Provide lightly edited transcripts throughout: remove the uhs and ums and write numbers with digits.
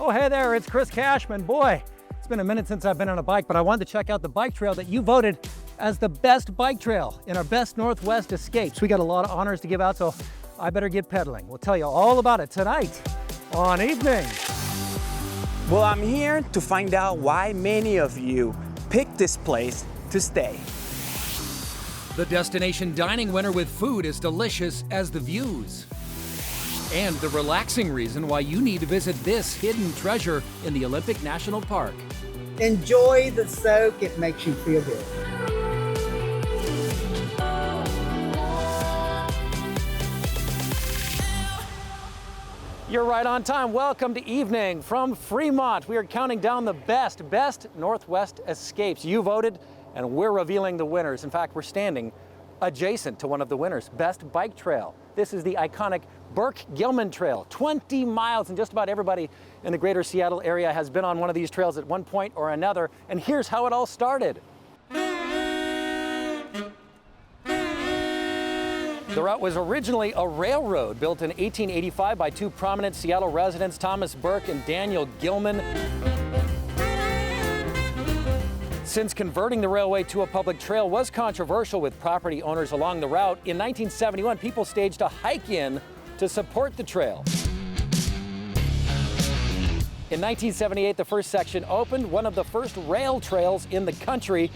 Oh, hey there, it's Chris Cashman. Boy, it's been a minute since I've been on a bike, but I wanted to check out the bike trail that you voted as the best bike trail in our Best Northwest Escapes. We got a lot of honors to give out, so I better get pedaling. We'll tell you all about it tonight on Evening. Well, I'm here to find out why many of you picked this place to stay. The destination dining winner with food as delicious as the views. And the relaxing reason why you need to visit this hidden treasure in the Olympic National Park. Enjoy the soak, it makes you feel good. You're right on time. Welcome to Evening from Fremont. We are counting down the best Northwest escapes. You voted, and we're revealing the winners. In fact, we're standing adjacent to one of the winners, Best Bike Trail. This is the iconic Burke-Gilman Trail. 20 miles, and just about everybody in the greater Seattle area has been on one of these trails at one point or another. And here's how it all started. The route was originally a railroad built in 1885 by two prominent Seattle residents, Thomas Burke and Daniel Gilman. Since converting the railway to a public trail was controversial with property owners along the route, in 1971, people staged a hike-in to support the trail. In 1978, the first section opened, one of the first rail trails in the country.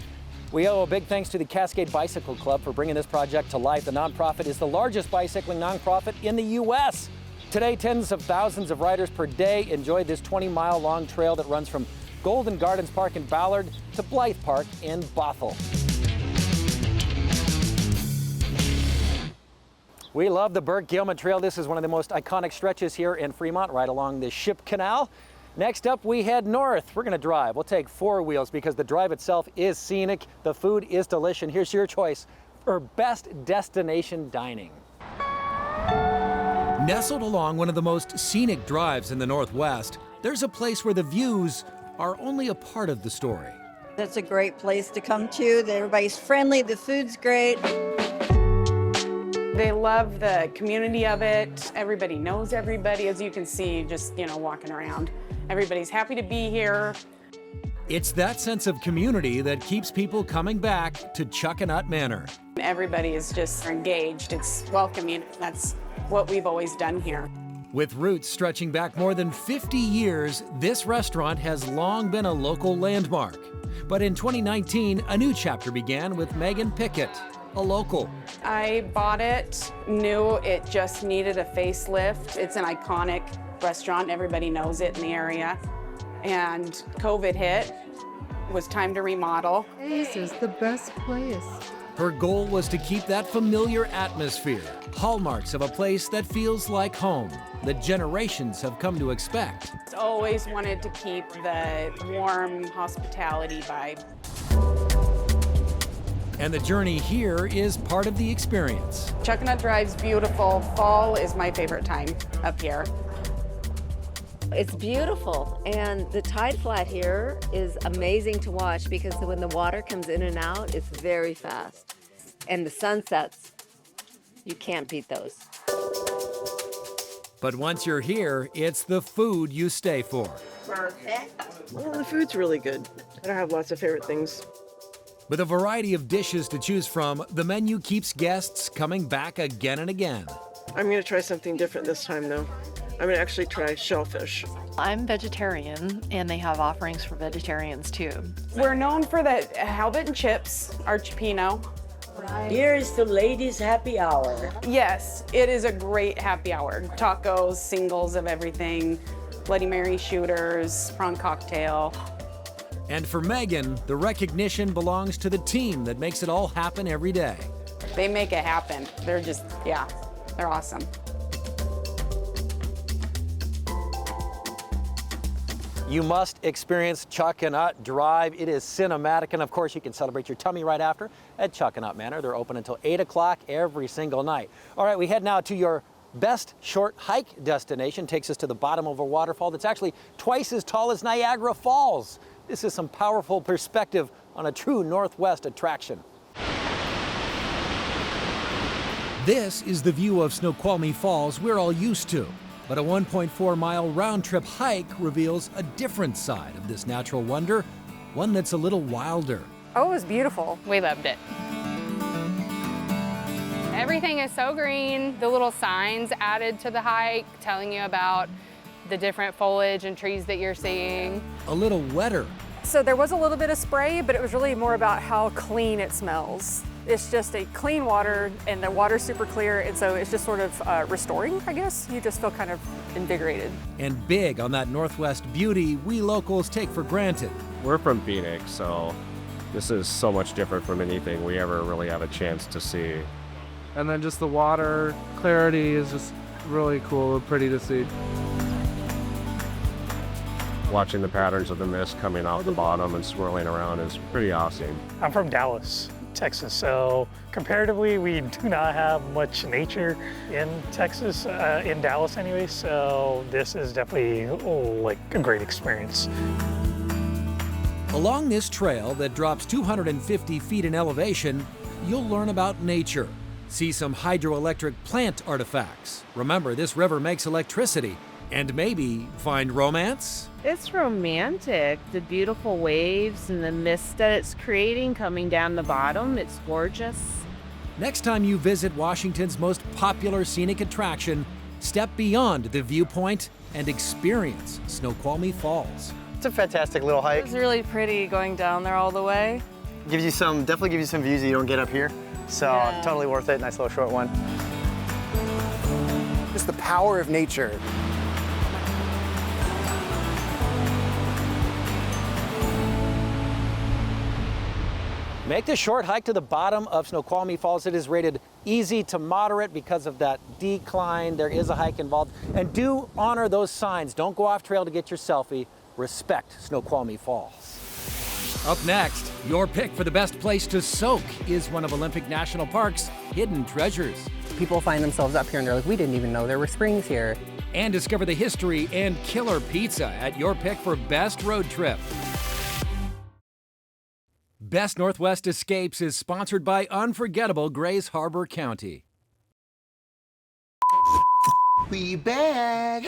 We owe a big thanks to the Cascade Bicycle Club for bringing this project to life. The nonprofit is the largest bicycling nonprofit in the U.S. Today, tens of thousands of riders per day enjoy this 20-mile-long trail that runs from Golden Gardens Park in Ballard to Blythe Park in Bothell. We love the Burke-Gilman Trail. This is one of the most iconic stretches here in Fremont, right along the Ship Canal. Next up, we head north. We're gonna drive. We'll take four wheels because the drive itself is scenic. The food is delicious. Here's your choice for best destination dining. Nestled along one of the most scenic drives in the Northwest, there's a place where the views are only a part of the story. That's a great place to come to. Everybody's friendly, the food's great. They love the community of it. Everybody knows everybody, as you can see, just, walking around. Everybody's happy to be here. It's that sense of community that keeps people coming back to Chuckanut Manor. Everybody is just engaged. It's welcoming. That's what we've always done here. With roots stretching back more than 50 years, this restaurant has long been a local landmark. But in 2019, a new chapter began with Megan Pickett, a local. I bought it, knew it just needed a facelift. It's an iconic restaurant. Everybody knows it in the area. And COVID hit. It was time to remodel. This is the best place. Her goal was to keep that familiar atmosphere, hallmarks of a place that feels like home, that generations have come to expect. Always wanted to keep the warm hospitality vibe. And the journey here is part of the experience. Chuckanut Drive's beautiful. Fall is my favorite time up here. It's beautiful, and the tide flat here is amazing to watch because when the water comes in and out, it's very fast. And the sunsets, you can't beat those. But once you're here, it's the food you stay for. Well, the food's really good. I have lots of favorite things. With a variety of dishes to choose from, the menu keeps guests coming back again and again. I'm going to try something different this time, though. I'm going to actually try shellfish. I'm vegetarian, and they have offerings for vegetarians too. We're known for the halibut and chips, our cioppino. Here is the ladies' happy hour. Yes, it is a great happy hour. Tacos, singles of everything, Bloody Mary shooters, prawn cocktail. And for Megan, the recognition belongs to the team that makes it all happen every day. They make it happen. They're just, they're awesome. You must experience Chuckanut Drive. It is cinematic, and of course you can celebrate your tummy right after at Chuckanut Manor. They're open until 8 o'clock every single night. All right, we head now to your best short hike destination. Takes us to the bottom of a waterfall that's actually twice as tall as Niagara Falls. This is some powerful perspective on a true Northwest attraction. This is the view of Snoqualmie Falls we're all used to. But a 1.4-mile round-trip hike reveals a different side of this natural wonder, one that's a little wilder. Oh, it was beautiful. We loved it. Everything is so green. The little signs added to the hike telling you about the different foliage and trees that you're seeing. A little wetter. So there was a little bit of spray, but it was really more about how clean it smells. It's just a clean water, and the water's super clear, and so it's just sort of restoring, I guess. You just feel kind of invigorated. And big on that Northwest beauty we locals take for granted. We're from Phoenix, so this is so much different from anything we ever really have a chance to see. And then just the water clarity is just really cool and pretty to see. Watching the patterns of the mist coming out the bottom and swirling around is pretty awesome. I'm from Dallas, Texas, so comparatively we do not have much nature in Texas, in Dallas anyway, so this is definitely like a great experience. Along this trail that drops 250 feet in elevation, you'll learn about nature, see some hydroelectric plant artifacts. Remember, this river makes electricity. And maybe find romance? It's romantic. The beautiful waves and the mist that it's creating coming down the bottom. It's gorgeous. Next time you visit Washington's most popular scenic attraction, step beyond the viewpoint and experience Snoqualmie Falls. It's a fantastic little hike. It was really pretty going down there all the way. Definitely gives you some views that you don't get up here. So Yeah. Totally worth it. Nice little short one. Just the power of nature. Make the short hike to the bottom of Snoqualmie Falls. It is rated easy to moderate because of that decline. There is a hike involved. And do honor those signs. Don't go off trail to get your selfie. Respect Snoqualmie Falls. Up next, your pick for the best place to soak is one of Olympic National Park's hidden treasures. People find themselves up here and they're like, we didn't even know there were springs here. And discover the history and killer pizza at your pick for best road trip. Best Northwest Escapes is sponsored by unforgettable Grays Harbor County. We back.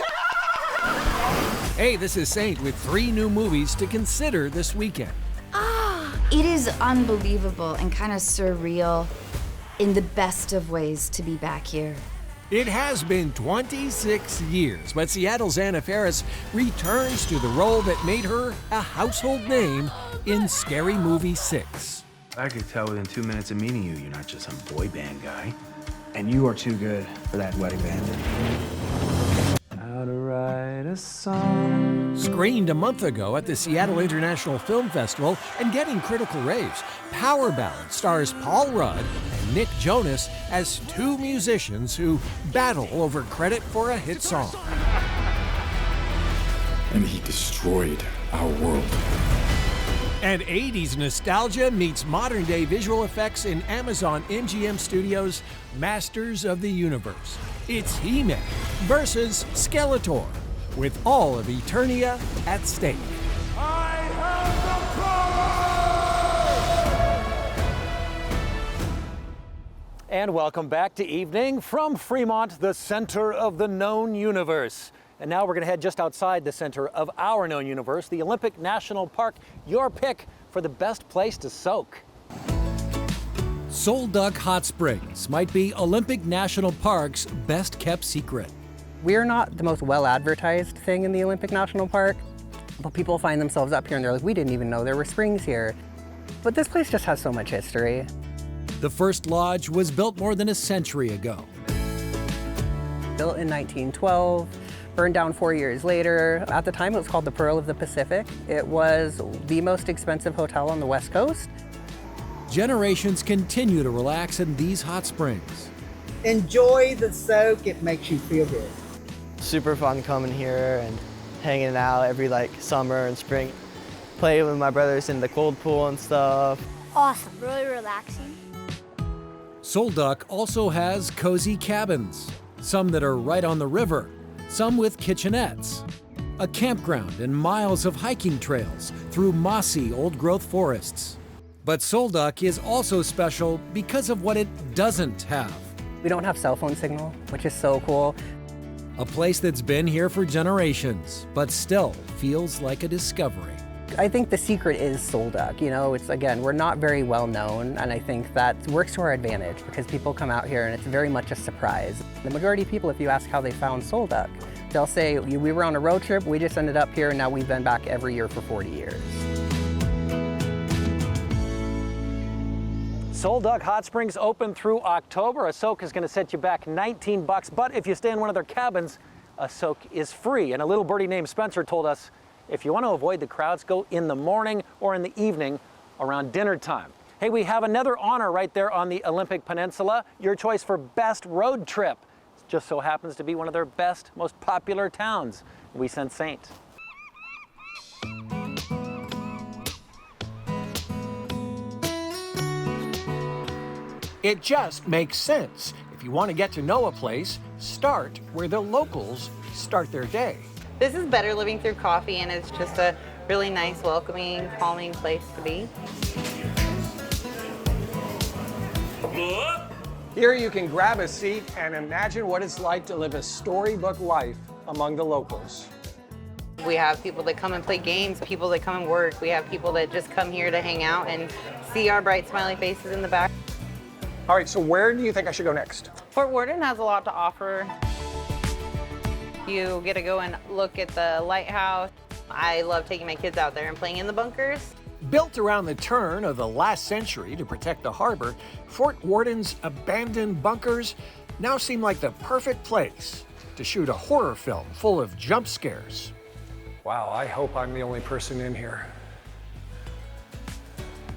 Hey, this is Saint with 3 new movies to consider this weekend. It is unbelievable and kind of surreal in the best of ways to be back here. It has been 26 years, but Seattle's Anna Faris returns to the role that made her a household name in Scary Movie 6. I could tell within 2 minutes of meeting you, you're not just some boy band guy. And you are too good for that wedding band. How to write a song. Screened a month ago at the Seattle International Film Festival and getting critical raves, Power Ballad stars Paul Rudd and Nick Jonas as 2 musicians who battle over credit for a hit song. And he destroyed our world. And 80s nostalgia meets modern-day visual effects in Amazon MGM Studios' Masters of the Universe. It's He-Man versus Skeletor, with all of Eternia at stake. And welcome back to Evening from Fremont, the center of the known universe. And now we're going to head just outside the center of our known universe, the Olympic National Park, your pick for the best place to soak. Soul Duck Hot Springs might be Olympic National Park's best kept secret. We're not the most well-advertised thing in the Olympic National Park, but people find themselves up here and they're like, we didn't even know there were springs here. But this place just has so much history. The first lodge was built more than a century ago. Built in 1912, burned down 4 years later. At the time, it was called the Pearl of the Pacific. It was the most expensive hotel on the West Coast. Generations continue to relax in these hot springs. Enjoy the soak, it makes you feel good. Super fun coming here and hanging out every summer and spring. Play with my brothers in the cold pool and stuff. Awesome, really relaxing. Soul Duck also has cozy cabins, some that are right on the river, some with kitchenettes, a campground and miles of hiking trails through mossy old-growth forests. But Soul Duck is also special because of what it doesn't have. We don't have cell phone signal, which is so cool. A place that's been here for generations, but still feels like a discovery. I think the secret is Sole Duck. You know, it's, again, we're not very well known, and I think that works to our advantage because people come out here and it's very much a surprise. The majority of people, if you ask how they found Sole Duck, they'll say, we were on a road trip, we just ended up here, and now we've been back every year for 40 years. Sole Duck Hot Springs open through October. A soak is going to set you back $19, but if you stay in one of their cabins, a soak is free. And a little birdie named Spencer told us, if you want to avoid the crowds, go in the morning or in the evening around dinner time. Hey, we have another honor right there on the Olympic Peninsula, your choice for best road trip. It just so happens to be one of their best, most popular towns, Saint. It just makes sense. If you want to get to know a place, start where the locals start their day. This is better living through coffee, and it's just a really nice, welcoming, calming place to be. Here you can grab a seat and imagine what it's like to live a storybook life among the locals. We have people that come and play games, people that come and work. We have people that just come here to hang out and see our bright, smiley faces in the back. All right, so where do you think I should go next? Fort Worden has a lot to offer. You get to go and look at the lighthouse. I love taking my kids out there and playing in the bunkers. Built around the turn of the last century to protect the harbor, Fort Worden's abandoned bunkers now seem like the perfect place to shoot a horror film full of jump scares. Wow, I hope I'm the only person in here.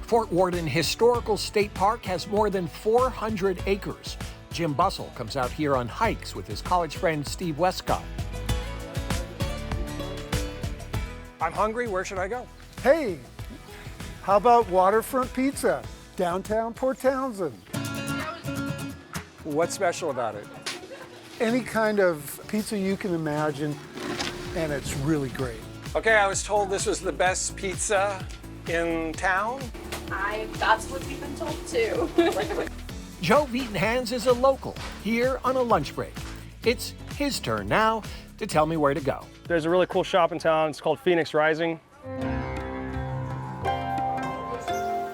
Fort Worden Historical State Park has more than 400 acres. Jim Bussell comes out here on hikes with his college friend Steve Westcott. I'm hungry, where should I go? Hey, how about waterfront pizza, downtown Port Townsend? What's special about it? Any kind of pizza you can imagine, and it's really great. Okay, I was told this was the best pizza in town. That's what we've been told too. Joe Vetenhans is a local here on a lunch break. It's his turn now to tell me where to go. There's a really cool shop in town. It's called Phoenix Rising.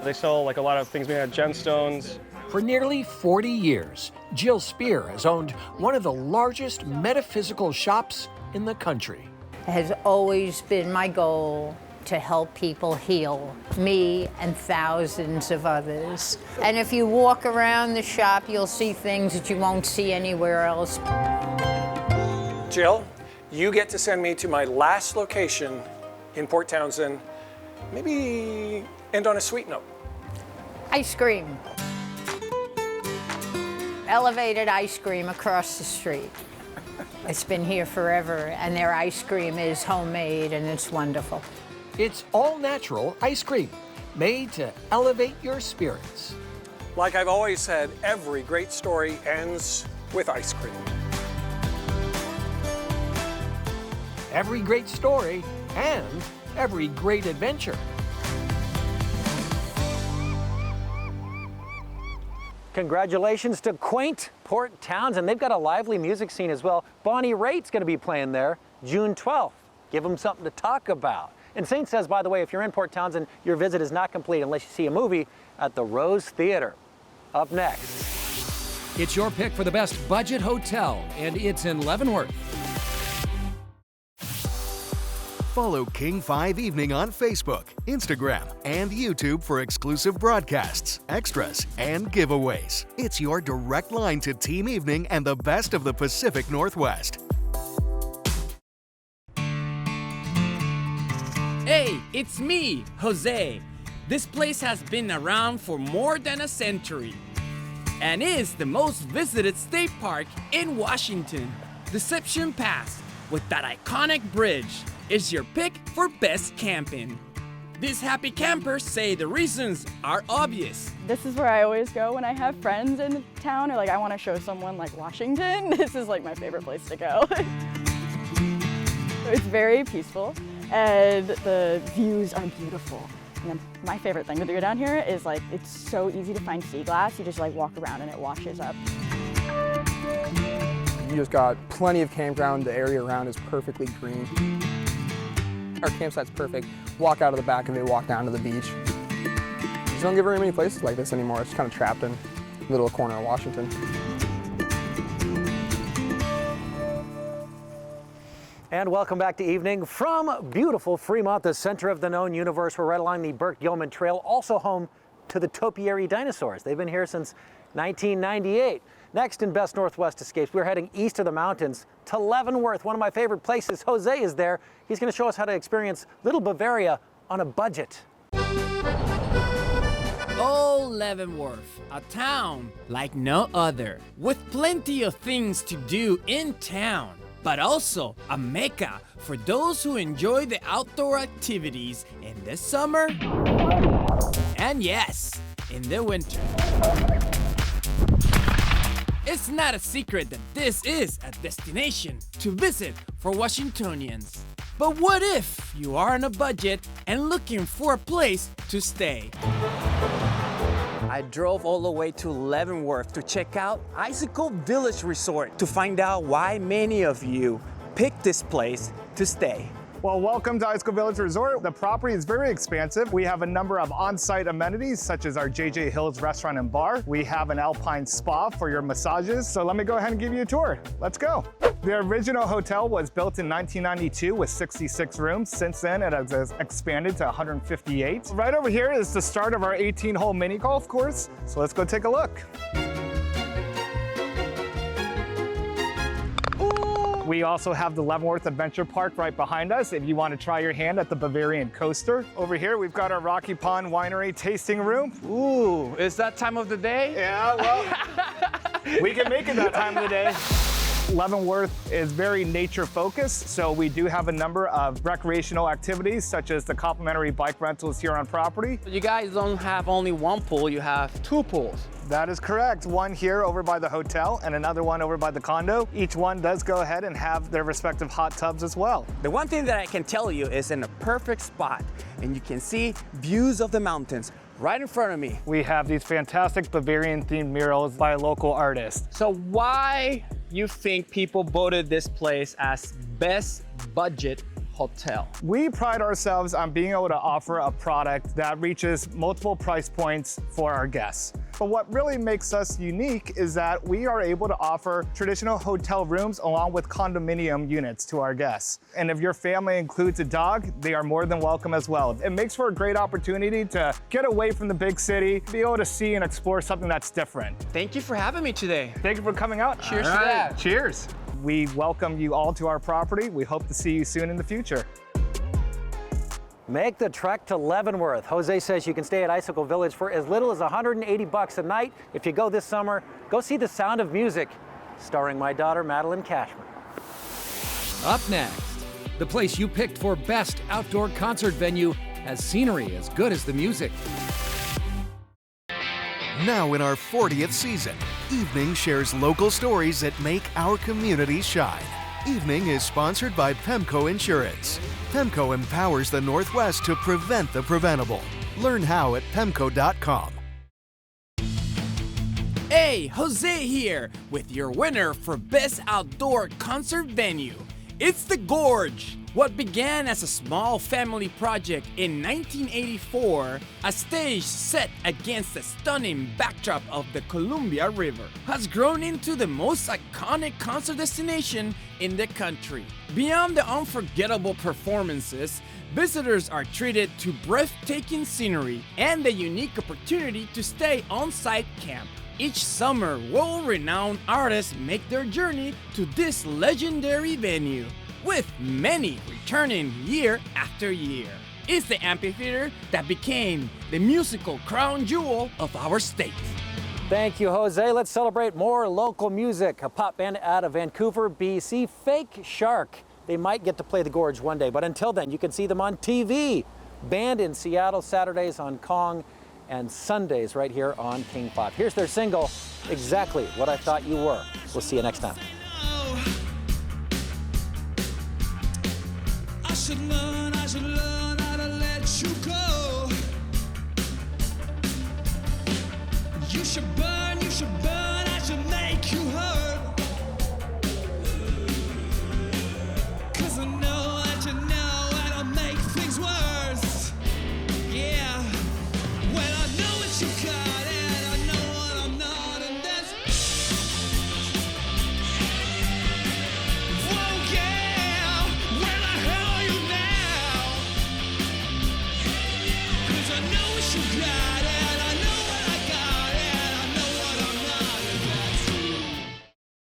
They sell like a lot of things made out of gemstones. For nearly 40 years, Jill Spear has owned one of the largest metaphysical shops in the country. It has always been my goal to help people heal, me and thousands of others. And if you walk around the shop, you'll see things that you won't see anywhere else. Jill, you get to send me to my last location in Port Townsend. Maybe end on a sweet note. Ice cream. Elevated ice cream across the street. It's been here forever, and their ice cream is homemade, and it's wonderful. It's all natural ice cream, made to elevate your spirits. Like I've always said, every great story ends with ice cream. Every great story and every great adventure. Congratulations to quaint Port Townsend. They've got a lively music scene as well. Bonnie Raitt's going to be playing there June 12th. Give them something to talk about. And Saint says, by the way, if you're in Port Townsend, your visit is not complete unless you see a movie at the Rose Theater. Up next. It's your pick for the best budget hotel, and it's in Leavenworth. Follow King 5 Evening on Facebook, Instagram, and YouTube for exclusive broadcasts, extras, and giveaways. It's your direct line to Team Evening and the best of the Pacific Northwest. Hey, it's me, Jose. This place has been around for more than a century and is the most visited state park in Washington. Deception Pass, with that iconic bridge, is your pick for best camping. These happy campers say the reasons are obvious. This is where I always go when I have friends in town or like I want to show someone like Washington. This is like my favorite place to go. It's very peaceful and the views are beautiful. And then my favorite thing to do down here is like it's so easy to find sea glass. You just like walk around and it washes up. You just got plenty of campground. The area around is perfectly green. Our campsite's perfect. Walk out of the back of it, walk down to the beach. You don't get very many places like this anymore. It's kind of trapped in the little corner of Washington. And welcome back to Evening from beautiful Fremont, the center of the known universe. We're right along the Burke-Gilman Trail, also home to the topiary dinosaurs. They've been here since 1998. Next in Best Northwest Escapes, we're heading east of the mountains to Leavenworth, one of my favorite places. Jose is there. He's going to show us how to experience Little Bavaria on a budget. Oh, Leavenworth, a town like no other, with plenty of things to do in town, but also a mecca for those who enjoy the outdoor activities in the summer and yes, in the winter. It's not a secret that this is a destination to visit for Washingtonians. But what if you are on a budget and looking for a place to stay? I drove all the way to Leavenworth to check out Icicle Village Resort to find out why many of you picked this place to stay. Well, welcome to Icicle Village Resort. The property is very expansive. We have a number of on-site amenities, such as our J.J. Hills restaurant and bar. We have an alpine spa for your massages. So let me go ahead and give you a tour. Let's go. The original hotel was built in 1992 with 66 rooms. Since then, it has expanded to 158. Right over here is the start of our 18-hole mini golf course. So let's go take a look. We also have the Leavenworth Adventure Park right behind us if you want to try your hand at the Bavarian Coaster. Over here, we've got our Rocky Pond Winery tasting room. Ooh, is that time of the day? Yeah, well, we can make it that time of the day. Leavenworth is very nature focused, so we do have a number of recreational activities such as the complimentary bike rentals here on property. You guys don't have only one pool, you have two pools. That is correct. One here over by the hotel and another one over by the condo. Each one does go ahead and have their respective hot tubs as well. The one thing that I can tell you is in a perfect spot and you can see views of the mountains right in front of me. We have these fantastic Bavarian themed murals by a local artist. So why you think people voted this place as best budget hotel? We pride ourselves on being able to offer a product that reaches multiple price points for our guests. But what really makes us unique is that we are able to offer traditional hotel rooms along with condominium units to our guests. And if your family includes a dog, they are more than welcome as well. It makes for a great opportunity to get away from the big city, be able to see and explore something that's different. Thank you for having me today. Thank you for coming out. Cheers to that. Cheers. We welcome you all to our property. We hope to see you soon in the future. Make the trek to Leavenworth. Jose says you can stay at Icicle Village for as little as $180 a night. If you go this summer, go see The Sound of Music, starring my daughter, Madeline Cashman. Up next, the place you picked for best outdoor concert venue has scenery as good as the music. Now in our 40th season, Evening shares local stories that make our community shine. Evening is sponsored by Pemco Insurance. Pemco empowers the Northwest to prevent the preventable. Learn how at pemco.com. Hey, Jose here with your winner for Best Outdoor Concert Venue. It's the Gorge. What began as a small family project in 1984, a stage set against the stunning backdrop of the Columbia River, has grown into the most iconic concert destination in the country. Beyond the unforgettable performances, visitors are treated to breathtaking scenery and the unique opportunity to stay on-site camp. Each summer, world-renowned artists make their journey to this legendary venue, with many returning year after year. It's the amphitheater that became the musical crown jewel of our state. Thank you, Jose. Let's celebrate more local music. A pop band out of Vancouver, BC, Fake Shark. They might get to play the Gorge one day, but until then, you can see them on TV. Band in Seattle, Saturdays on Kong, and Sundays right here on King 5. Here's their single, Exactly What I Thought You Were. We'll see you next time. I should learn how to let you go. You should burn, I should make you hurt. know what you got, and I